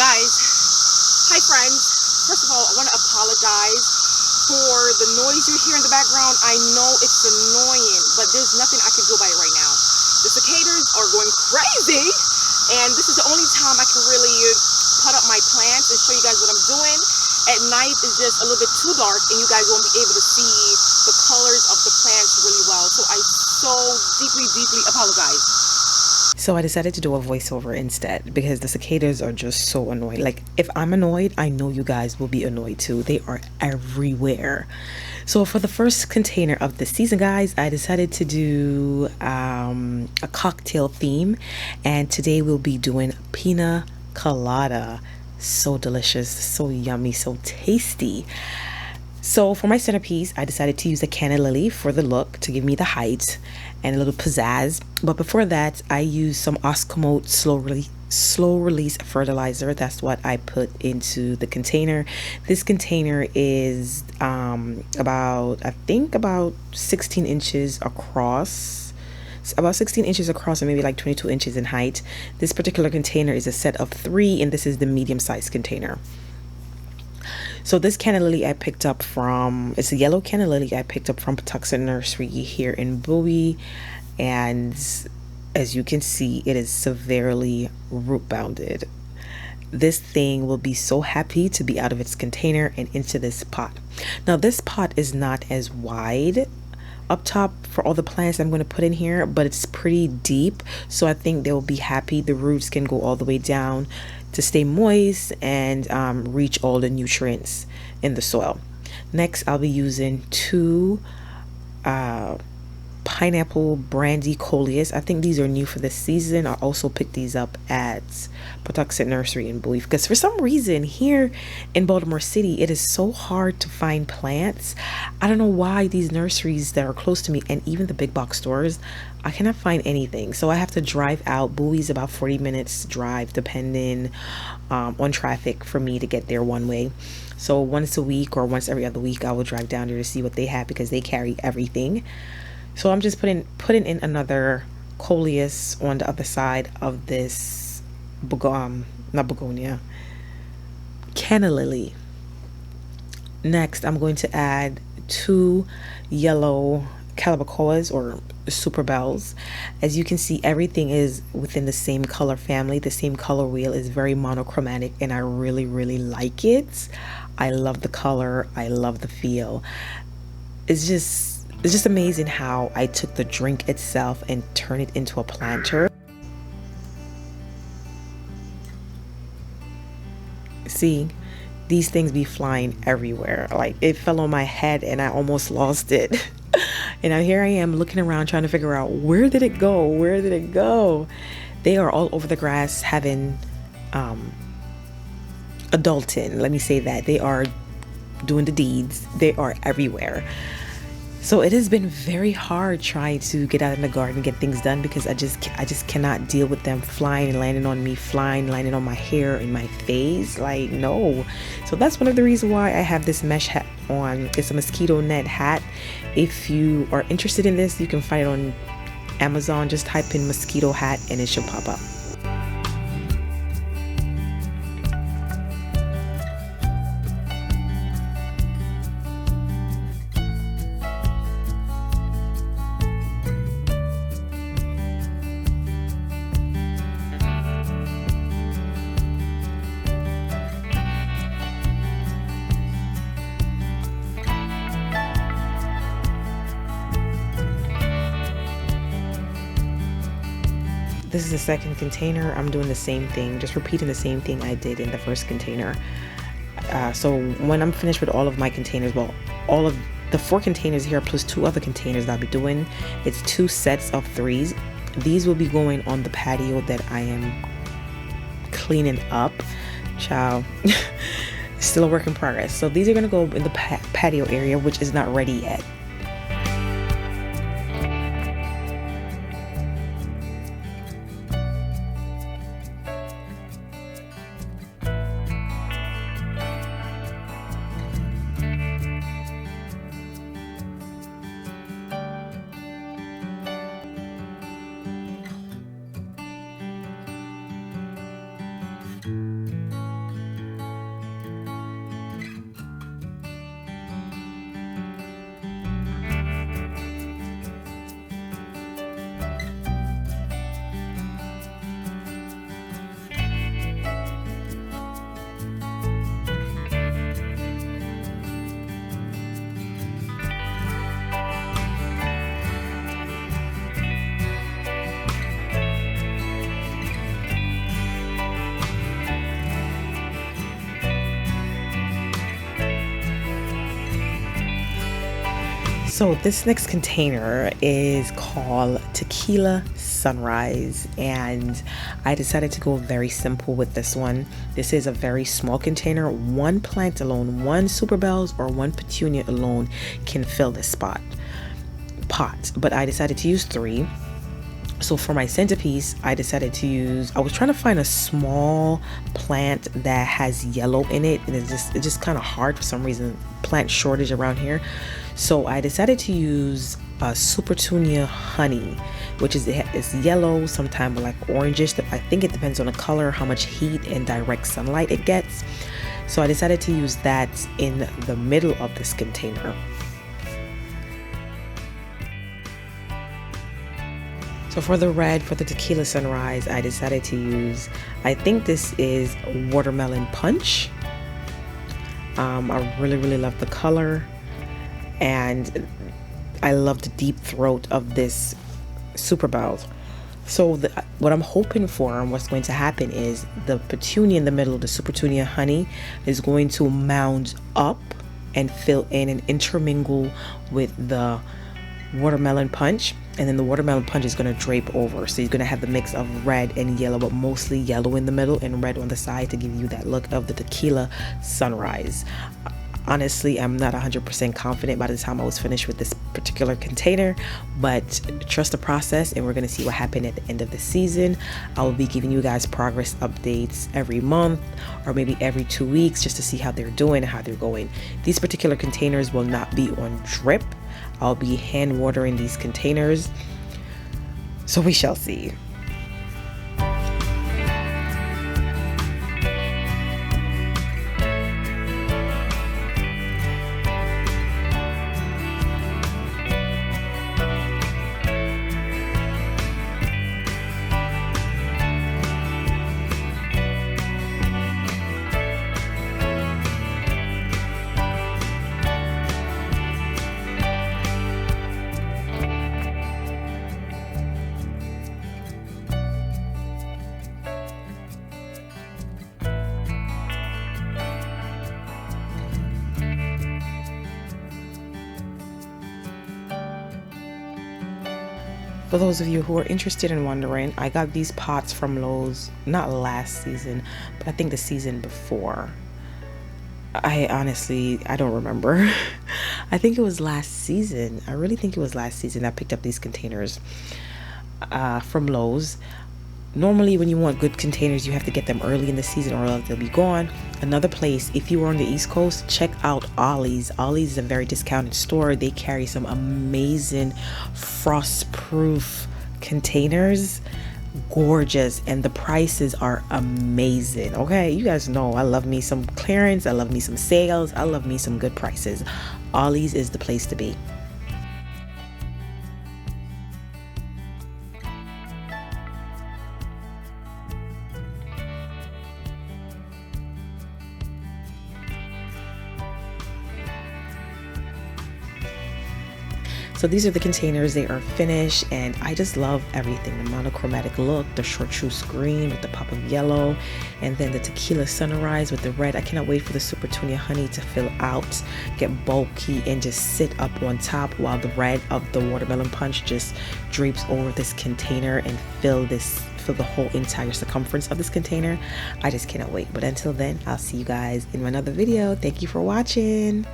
Guys, hi friends. First of all, I want to apologize for the noise you hear in the background. I know it's annoying, but there's nothing I can do about it right now. The cicadas are going crazy, and this is the only time I can really put up my plants and show you guys what I'm doing. At night is just a little bit too dark, and you guys won't be able to see the colors of the plants really well. So I so deeply apologize. So I decided to do a voiceover instead because the cicadas are just so annoying. Like, if I'm annoyed, I know you guys will be annoyed too. They are everywhere. So for the first container of the season, guys, I decided to do a cocktail theme. And today we'll be doing Pina Colada. So delicious, so yummy, so tasty. So for my centerpiece, I decided to use a canna lily for the look to give me the height and a little pizzazz. But before that, I used some Oscomote slow release fertilizer. That's what I put into the container. This container is about 16 inches across. About 16 inches across and maybe like 22 inches in height. This particular container is a set of 3, and this is the medium-sized container. So this canna lily I picked up from, it's a yellow canna lily I picked up from Patuxent Nursery here in Bowie. And as you can see, it is severely root bounded. This thing will be so happy to be out of its container and into this pot. Now this pot is not as wide up top for all the plants I'm going to put in here, but it's pretty deep, so I think they'll be happy. The roots can go all the way down to stay moist and reach all the nutrients in the soil. Next, I'll be using 2 pineapple brandy coleus. I think these are new for this season. I also picked these up at Patuxent Nursery in Bowie because for some reason here in Baltimore City it is so hard to find plants. I don't know why these nurseries that are close to me and even the big box stores, I cannot find anything. So I have to drive out. Bowie's about 40 minutes drive depending on traffic for me to get there one way. So once a week or once every other week I will drive down there to see what they have because they carry everything. So I'm just putting in another coleus on the other side of this canna lily. Next, I'm going to add 2 yellow calabacoas or super bells. As you can see, everything is within the same color family. The same color wheel is very monochromatic, and I really like it. I love the color. I love the feel. It's just amazing how I took the drink itself and turned it into a planter. See, these things be flying everywhere. Like, it fell on my head and I almost lost it. And now here I am looking around trying to figure out, where did it go? Where did it go? They are all over the grass having adulting. Let me say that. They are doing the deeds. They are everywhere. So it has been very hard trying to get out in the garden and get things done because I just cannot deal with them flying and landing on me, landing on my hair and my face. Like, no. So that's one of the reasons why I have this mesh hat on. It's a mosquito net hat. If you are interested in this, you can find it on Amazon. Just type in mosquito hat and it should pop up. This is the second container. I'm doing the same thing, just repeating the same thing I did in the first container. So when I'm finished with all of my containers, well, all of the 4 containers here plus 2 other containers that I'll be doing, it's 2 sets of 3s. These will be going on the patio that I am cleaning up. Child, still a work in progress. So these are going to go in the patio area, which is not ready yet. So this next container is called Tequila Sunrise, and I decided to go very simple with this one. This is a very small container. One plant alone, one super bells or one petunia alone can fill this pot, but I decided to use 3. So for my centerpiece, I decided to use, I was trying to find a small plant that has yellow in it, and it's just kind of hard for some reason, plant shortage around here. So I decided to use super petunia honey, which is yellow, sometimes like orangish. I think it depends on the color, how much heat and direct sunlight it gets. So I decided to use that in the middle of this container. So for the red, for the Tequila Sunrise, I decided to use, I think this is watermelon punch. I really love the color, and I love the deep throat of this super bell. So what I'm hoping for and what's going to happen is the petunia in the middle, the super petunia honey, is going to mound up and fill in and intermingle with the watermelon punch, and then the watermelon punch is going to drape over. So you're going to have the mix of red and yellow, but mostly yellow in the middle and red on the side to give you that look of the Tequila Sunrise. Honestly, I'm not 100% confident by the time I was finished with this particular container, but trust the process, and we're going to see what happened at the end of the season. I will be giving you guys progress updates every month or maybe every 2 weeks just to see how they're doing and how they're going. These particular containers will not be on drip. I'll be hand watering these containers, so we shall see. For those of you who are interested in wondering, I got these pots from Lowe's, not last season, but I think the season before. I don't remember. I think it was last season. I really think it was last season I picked up these containers from Lowe's. Normally when you want good containers, you have to get them early in the season or else they'll be gone. Another place, if you are on the East Coast, check out Ollie's. Ollie's is a very discounted store. They carry some amazing frost-proof containers. Gorgeous, and the prices are amazing. Okay, you guys know I love me some clearance, I love me some sales, I love me some good prices. Ollie's is the place to be. So these are the containers. They are finished, and I just love everything. The monochromatic look, the chartreuse green with the pop of yellow, and then the Tequila Sunrise with the red. I cannot wait for the super petunia honey to fill out, get bulky, and just sit up on top while the red of the watermelon punch just drapes over this container and fill the whole entire circumference of this container. I just cannot wait. But until then, I'll see you guys in another video. Thank you for watching.